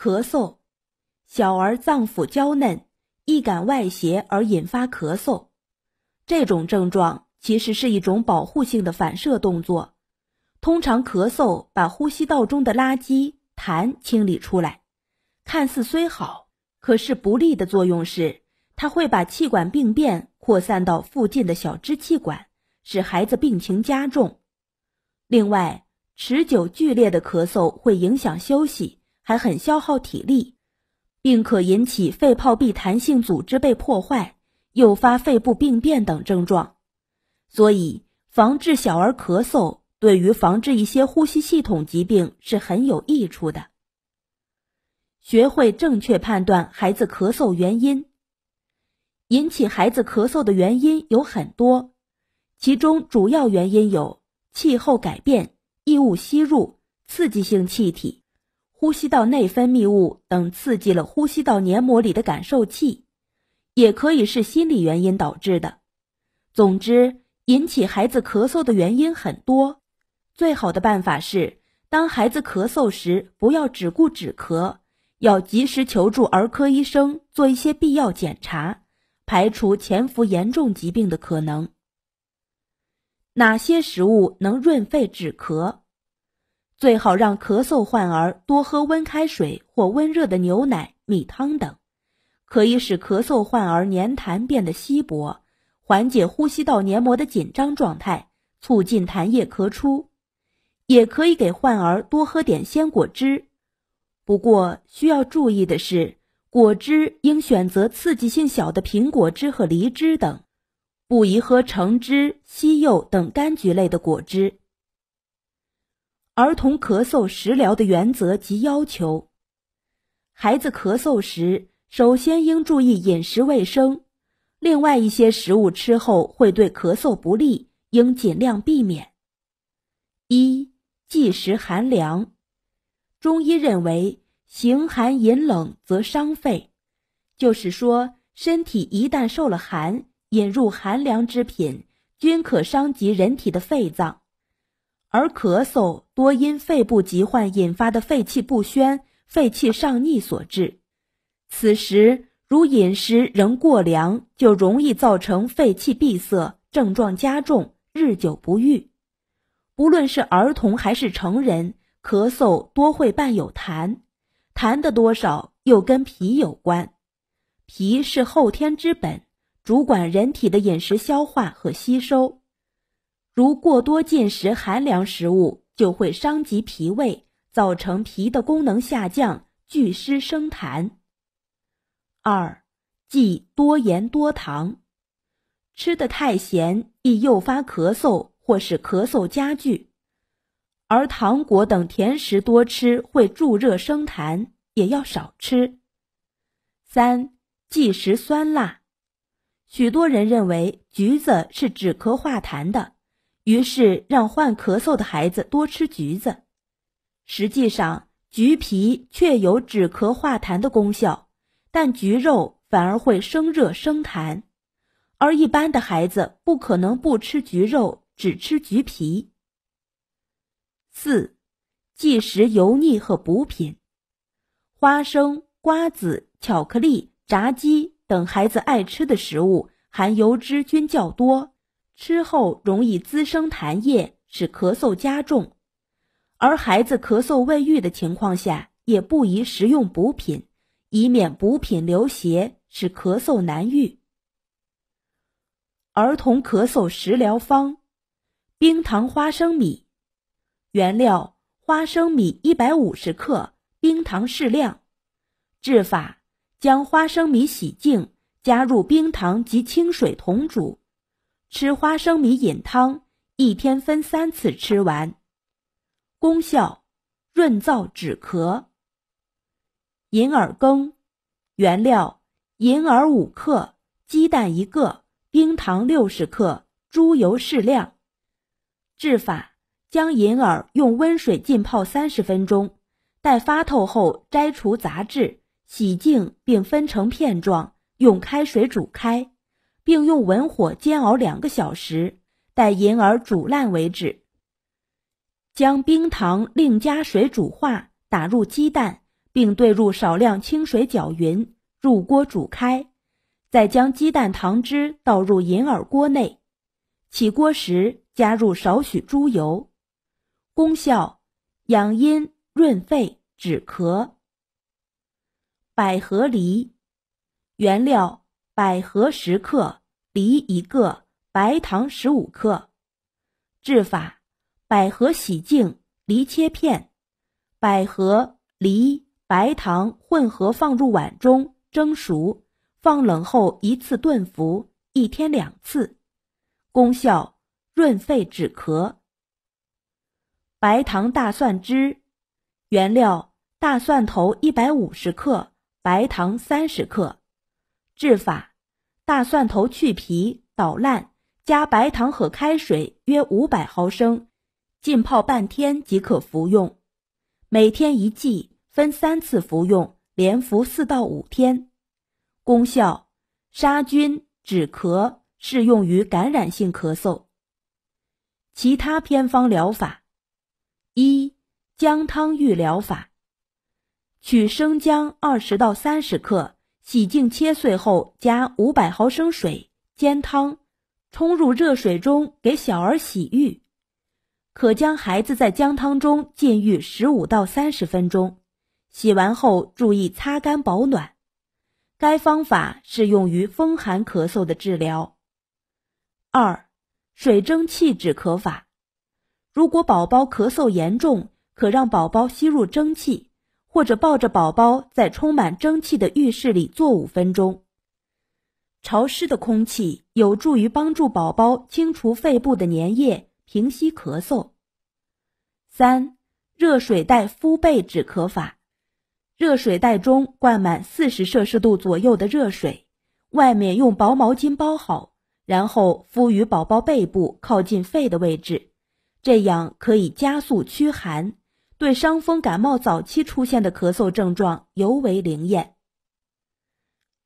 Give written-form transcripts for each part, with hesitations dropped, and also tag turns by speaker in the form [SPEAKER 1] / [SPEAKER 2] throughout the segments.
[SPEAKER 1] 咳嗽，小儿脏腑娇嫩，易感外邪而引发咳嗽。这种症状其实是一种保护性的反射动作。通常咳嗽把呼吸道中的垃圾、痰清理出来，看似虽好，可是不利的作用是，它会把气管病变扩散到附近的小支气管，使孩子病情加重。另外，持久剧烈的咳嗽会影响休息，还很消耗体力，并可引起肺泡壁弹性组织被破坏，诱发肺部病变等症状。所以，防治小儿咳嗽对于防治一些呼吸系统疾病是很有益处的。学会正确判断孩子咳嗽原因。引起孩子咳嗽的原因有很多，其中主要原因有气候改变、异物吸入、刺激性气体、呼吸道内分泌物等刺激了呼吸道黏膜里的感受器，也可以是心理原因导致的。总之，引起孩子咳嗽的原因很多，最好的办法是，当孩子咳嗽时，不要只顾止咳，要及时求助儿科医生做一些必要检查，排除潜伏严重疾病的可能。哪些食物能润肺止咳？最好让咳嗽患儿多喝温开水或温热的牛奶、米汤等，可以使咳嗽患儿黏痰变得稀薄，缓解呼吸道黏膜的紧张状态，促进痰液咳出。也可以给患儿多喝点鲜果汁。不过需要注意的是，果汁应选择刺激性小的苹果汁和梨汁等，不宜喝橙汁、西柚等柑橘类的果汁。儿童咳嗽食疗的原则及要求。孩子咳嗽时，首先应注意饮食卫生，另外一些食物吃后会对咳嗽不利，应尽量避免。一、忌食寒凉。中医认为，形寒饮冷则伤肺，就是说，身体一旦受了寒，饮入寒凉之品，均可伤及人体的肺脏。而咳嗽多因肺部疾患引发的肺气不宣、肺气上逆所致，此时如饮食仍过凉，就容易造成肺气闭塞，症状加重，日久不愈。不论是儿童还是成人，咳嗽多会伴有痰，痰的多少又跟脾有关。脾是后天之本，主管人体的饮食消化和吸收。如过多进食寒凉食物，就会伤及脾胃，造成脾的功能下降，聚湿生痰。二、忌多盐多糖。吃得太咸，易诱发咳嗽或使咳嗽加剧。而糖果等甜食多吃会助热生痰，也要少吃。三、忌食酸辣。许多人认为橘子是止咳化痰的，于是让患咳嗽的孩子多吃橘子。实际上，橘皮确有止咳化痰的功效，但橘肉反而会生热生痰，而一般的孩子不可能不吃橘肉，只吃橘皮。四、忌食油腻和补品。花生、瓜子、巧克力、炸鸡等孩子爱吃的食物含油脂均较多，吃后容易滋生痰液，使咳嗽加重。而孩子咳嗽未愈的情况下，也不宜食用补品，以免补品流邪，使咳嗽难愈。儿童咳嗽食疗方：冰糖花生米。原料：花生米150克，冰糖适量。制法：将花生米洗净，加入冰糖及清水同煮。吃花生米饮汤，一天分3次吃完。功效：润燥止咳。银耳羹。原料：银耳5克，鸡蛋1个，冰糖60克，猪油适量。制法：将银耳用温水浸泡30分钟，待发透后摘除杂质，洗净并分成片状，用开水煮开，并用文火煎熬2个小时，待银耳煮烂为止。将冰糖另加水煮化，打入鸡蛋，并兑入少量清水搅匀，入锅煮开，再将鸡蛋糖汁倒入银耳锅内。起锅时加入少许猪油。功效：养阴、润肺、止咳。百合梨。原料：百合10克，梨1个，白糖15克。制法：百合洗净，梨切片，百合、梨、白糖混合放入碗中蒸熟，放冷后一次炖服，1天2次。功效：润肺止咳。白糖大蒜汁。原料：大蒜头150克，白糖30克。制法：大蒜头去皮捣烂，加白糖和开水约500毫升，浸泡半天即可服用。每天1剂，分3次服用，连服4到5天。功效：杀菌、止咳，适用于感染性咳嗽。其他偏方疗法。1. 姜汤浴疗法。取生姜20到30克，洗净切碎后加500毫升水煎汤，冲入热水中给小儿洗浴。可将孩子在姜汤中浸浴15到30分钟，洗完后注意擦干保暖。该方法适用于风寒咳嗽的治疗。2. 水蒸气止咳法。如果宝宝咳嗽严重，可让宝宝吸入蒸汽，或者抱着宝宝在充满蒸汽的浴室里坐5分钟。潮湿的空气有助于帮助宝宝清除肺部的粘液，平息咳嗽。3. 热水袋敷背止咳法。热水袋中灌满40摄氏度左右的热水，外面用薄毛巾包好，然后敷于宝宝背部靠近肺的位置，这样可以加速驱寒，对伤风感冒早期出现的咳嗽症状尤为灵验。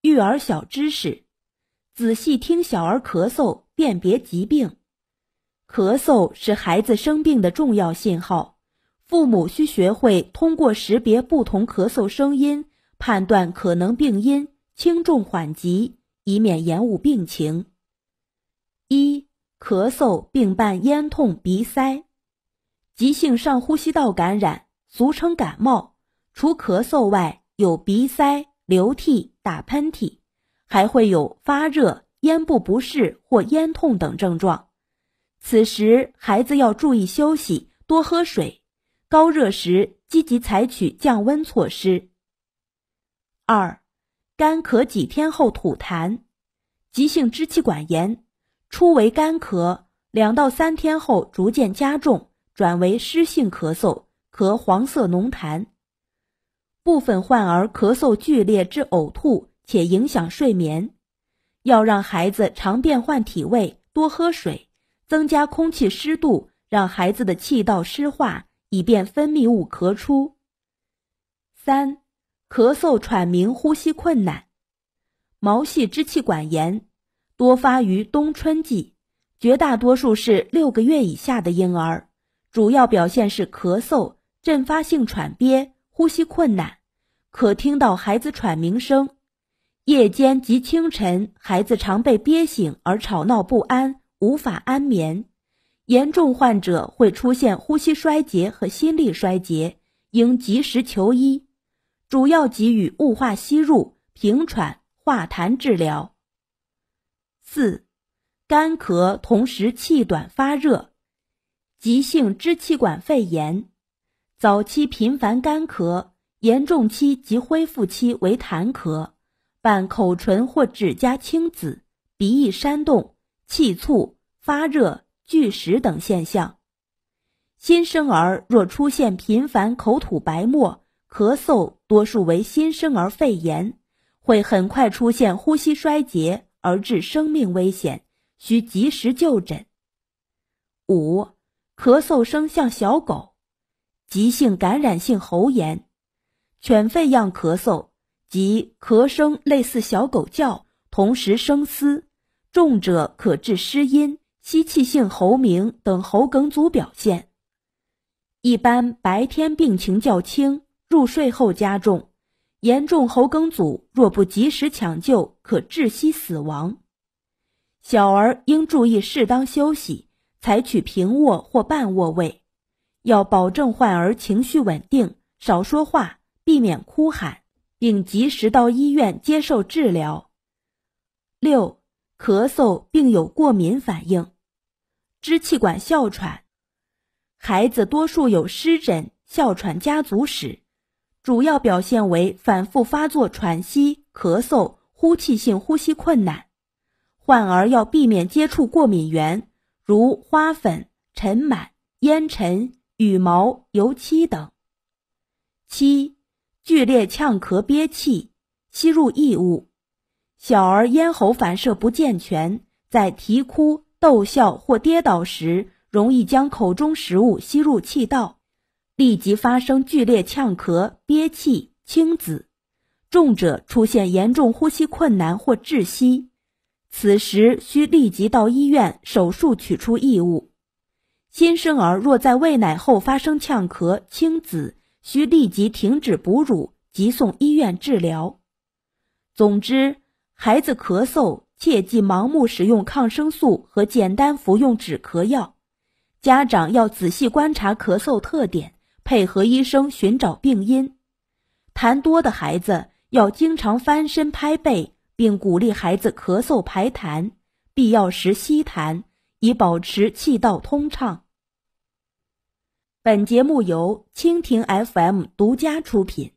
[SPEAKER 1] 育儿小知识：仔细听小儿咳嗽，辨别疾病。咳嗽是孩子生病的重要信号，父母需学会通过识别不同咳嗽声音，判断可能病因，轻重缓急，以免延误病情。1. 咳嗽并伴咽痛、鼻塞。急性上呼吸道感染，俗称感冒，除咳嗽外，有鼻塞、流涕、打喷嚏，还会有发热、咽部不适或咽痛等症状。此时孩子要注意休息，多喝水，高热时积极采取降温措施。2. 干咳几天后吐痰。急性支气管炎，初为干咳，2到3天后逐渐加重，转为湿性咳嗽，咳黄色浓痰。部分患儿咳嗽剧烈至呕吐，且影响睡眠。要让孩子常变换体位，多喝水，增加空气湿度，让孩子的气道湿化，以便分泌物咳出。3. 咳嗽喘鸣呼吸困难。毛细支气管炎多发于冬春季，绝大多数是6个月以下的婴儿，主要表现是咳嗽、阵发性喘憋、呼吸困难，可听到孩子喘鸣声。夜间及清晨，孩子常被憋醒而吵闹不安，无法安眠。严重患者会出现呼吸衰竭和心力衰竭，应及时求医。主要给予雾化吸入、平喘、化痰治疗。4. 干咳同时气短发热。急性支气管肺炎，早期频繁干咳，严重期及恢复期为痰咳，伴口唇或指甲青紫、鼻翼扇动、气促、发热、拒食等现象。新生儿若出现频繁口吐白沫、咳嗽，多数为新生儿肺炎，会很快出现呼吸衰竭而致生命危险，需及时就诊。5. 咳嗽声像小狗。急性感染性喉炎，犬吠样咳嗽，即咳声类似小狗叫，同时声嘶，重者可致失音、吸气性喉鸣等喉梗阻表现。一般白天病情较轻，入睡后加重，严重喉梗阻若不及时抢救，可窒息死亡。小儿应注意适当休息，采取平卧或半卧位，要保证患儿情绪稳定，少说话，避免哭喊，并及时到医院接受治疗。6. 咳嗽并有过敏反应。支气管哮喘，孩子多数有湿疹、哮喘家族史，主要表现为反复发作喘息、咳嗽、呼气性呼吸困难。患儿要避免接触过敏源，如花粉、尘螨、烟尘、羽毛、油漆等。7. 剧烈呛咳憋气，吸入异物。小儿咽喉反射不健全，在啼哭、逗笑或跌倒时，容易将口中食物吸入气道，立即发生剧烈呛咳、憋气、青紫，重者出现严重呼吸困难或窒息，此时需立即到医院手术取出异物。新生儿若在喂奶后发生呛咳、青紫，需立即停止哺乳，急送医院治疗。总之，孩子咳嗽切忌盲目使用抗生素和简单服用止咳药，家长要仔细观察咳嗽特点，配合医生寻找病因。痰多的孩子要经常翻身拍背，并鼓励孩子咳嗽排痰，必要时吸痰，以保持气道通畅。本节目由蜻蜓 FM 独家出品。